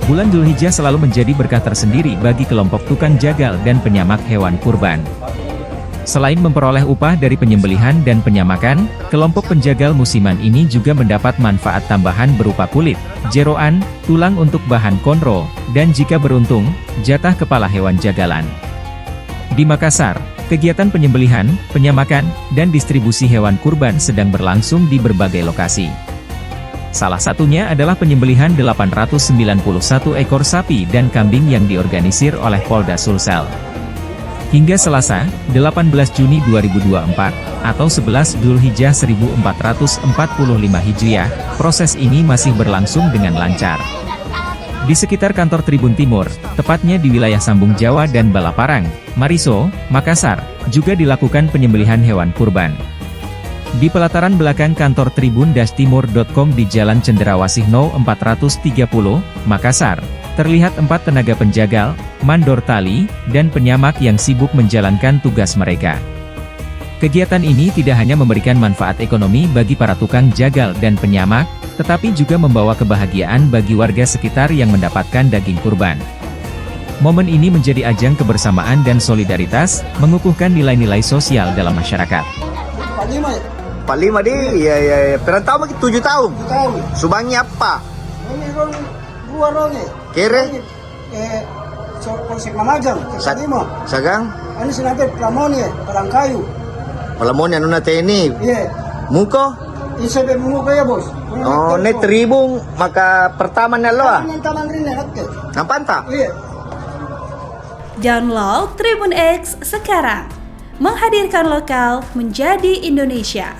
Bulan Dzulhijjah selalu menjadi berkah tersendiri bagi kelompok tukang jagal dan penyamak hewan kurban. Selain memperoleh upah dari penyembelihan dan penyamakan, kelompok penjagal musiman ini juga mendapat manfaat tambahan berupa kulit, jeroan, tulang untuk bahan konro, dan jika beruntung, jatah kepala hewan jagalan. Di Makassar, kegiatan penyembelihan, penyamakan, dan distribusi hewan kurban sedang berlangsung di berbagai lokasi. Salah satunya adalah penyembelihan 891 ekor sapi dan kambing yang diorganisir oleh Polda Sulsel. Hingga Selasa, 18 Juni 2024, atau 11 Dzulhijjah 1445 Hijriah, proses ini masih berlangsung dengan lancar. Di sekitar kantor Tribun Timur, tepatnya di wilayah Sambung Jawa dan Balaparang, Mariso, Makassar, juga dilakukan penyembelihan hewan kurban. Di pelataran belakang kantor tribun-timur.com di Jalan Cenderawasih No. 430, Makassar, terlihat 4 tenaga penjagal, mandor tali, dan penyamak yang sibuk menjalankan tugas mereka. Kegiatan ini tidak hanya memberikan manfaat ekonomi bagi para tukang jagal dan penyamak, tetapi juga membawa kebahagiaan bagi warga sekitar yang mendapatkan daging kurban. Momen ini menjadi ajang kebersamaan dan solidaritas, mengukuhkan nilai-nilai sosial dalam masyarakat. 45 di, ya. Pernah tahu mungkin 7 tahun. Subangnya apa? Ini dua rongi. Kere? Polsek Mamajang, Kesalima. Sagang? Ini senate Plamoni, Palangkayu. Palamonnya nuna ini. Iya. Muko? Isa be muka ya bos. Oh, ne tribung maka pertama na lo ah. Yang taman rin nakke. Nampanta? Iya. Download Tribun X sekarang. Menghadirkan lokal menjadi Indonesia.